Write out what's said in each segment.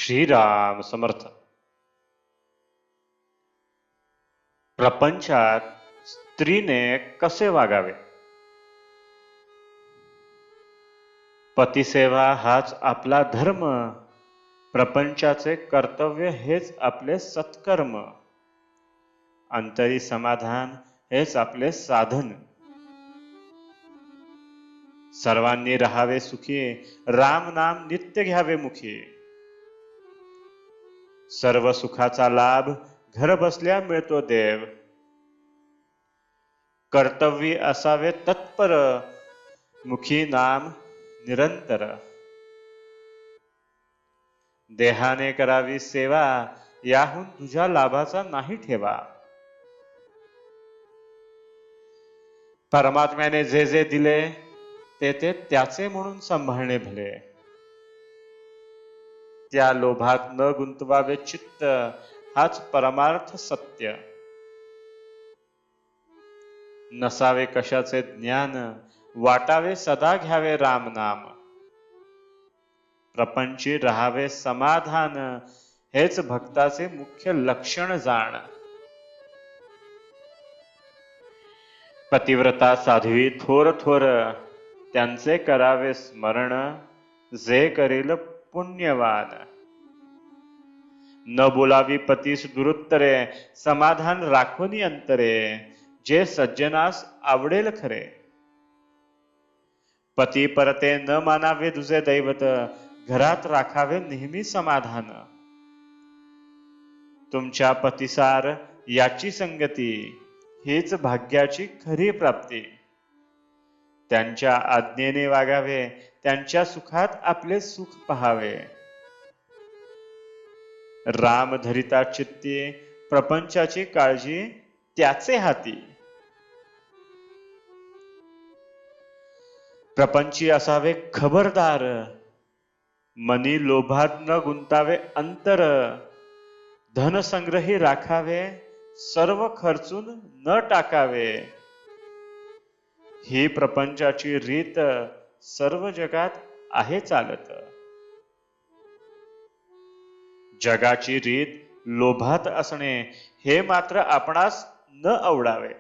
श्रीराम समर्थ. प्रपंचात स्त्रीने कसे वागावे? पतिसेवा हाच आपला धर्म, प्रपंचाचे कर्तव्य हेच आपले सत्कर्म, अंतरी समाधान हेच आपले साधन. सर्वांनी राहावे सुखी, राम नाम नित्य घ्यावे मुखी. सर्व सुखाचा लाभ घर बसल्या मिळतो देव. कर्तव्य असावे तत्पर, मुखी नाम निरंतर. देहाने करावी सेवा, याहून तुझ्या लाभाचा नाही ठेवा. परमात्म्याने जे जे दिले ते ते त्याचे म्हणून सांभाळणे भले. त्या लोभात न गुंतवावे चित्त, हाच परमार्थ सत्य. नसावे कशाचे ज्ञान, वाटावे सदा घ्यावे राम नाम. प्रपंची राहावे समाधान, हेच भक्ताचे मुख्य लक्षण जाण. पतिव्रता साध्वी थोर थोर, त्यांचे करावे स्मरण, जे करील पुण्यवान. न बोलावी पतीस दुरुत्तरे, समाधान राखोनी अंतरे, जे सज्जनास आवडेल खरे. पती परते न मानावे तुझे दैवत, घरात राखावे नेहमी समाधान. तुमच्या पतिसार याची संगती, हीच भाग्याची खरी प्राप्ती. त्यांच्या आज्ञेने वागावे, त्यांच्या सुखात आपले सुख पहावे. राम धरिता चित्ती, प्रपंचाची काळजी त्याचे हाती. प्रपंची असावे खबरदार, मनी लोभात न गुंतावे अंतर. धनसंग्रही राखावे, सर्व खर्चून न टाकावे. ही प्रपंचाची रीत, सर्व जगात आहे चालत. जगाची रीत लोभात असणे, हे मात्र आपणास न आवडावे.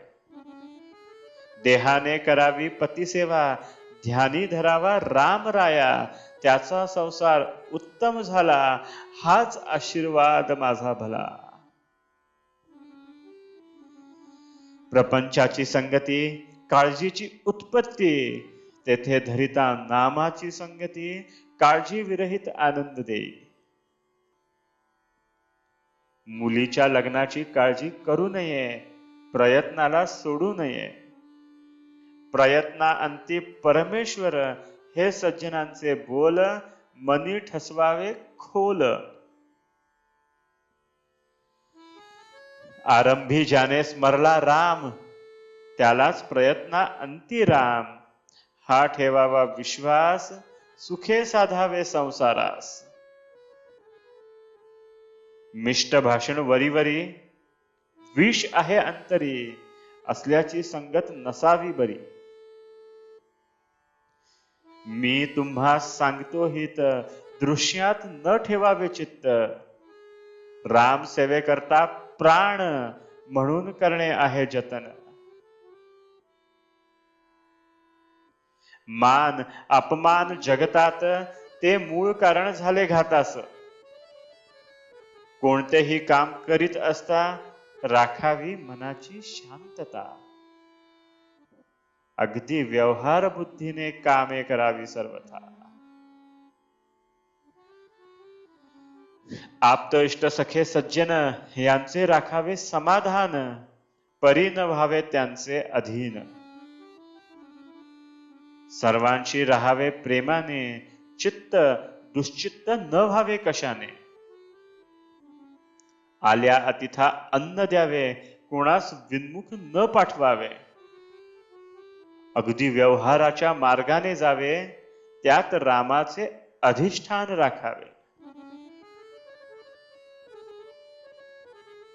देहाने करावी पतिसेवा, ध्यानी धरावा राम राया. त्याचा संसार उत्तम झाला, हाच आशीर्वाद माझा भला. प्रपंचाची संगती, काळजीची उत्पत्ती. तेथे धरिता नामाची संगती, काळजी विरहित आनंद देई. मुलीच्या लग्नाची काळजी करू नये, प्रयत्नाला सोडू नये. प्रयत्ना अंती परमेश्वर, हे सज्जनांचे बोल. मनी ठसवावे खोल. आरंभी ज्याने स्मरला राम, त्यालाच प्रयत्ना अंती राम. हा ठेवावा विश्वास, सुखे साधावे संसारास. मिष्ट भाषण वरीवरी, विष आहे अंतरी. असल्याची संगत नसावी बरी. मी तुम्हा सांगतो हित, दृश्यात न ठेवावे चित्त. राम सेवे करता प्राण, म्हणून करणे आहे जतन. मान अपमान जगतात, ते मूळ कारण झाले घातास. कोणतेही काम करीत असता, राखावी मनाची शांतता. अगदी व्यवहार बुद्धीने कामे करावी सर्वथा. आप्त इष्ट सखे सज्जन, यांचे राखावे समाधान. परी न व्हावे त्यांचे अधीन. सर्वांशी राहावे प्रेमाने, चित्त दुश्चित्त न व्हावे कशाने. आल्या अतिथा अन्न द्यावे, कोणास विन्मुख न पाठवावे. अगदी व्यवहाराच्या मार्गाने जावे, त्यात रामाचे अधिष्ठान राखावे.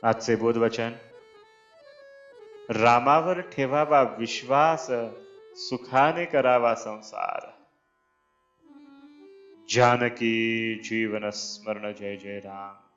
आजचे बोधवचन. रामावर ठेवावा विश्वास, सुखाने करावा संसार. जानकी जीवन स्मरण जय जय राम.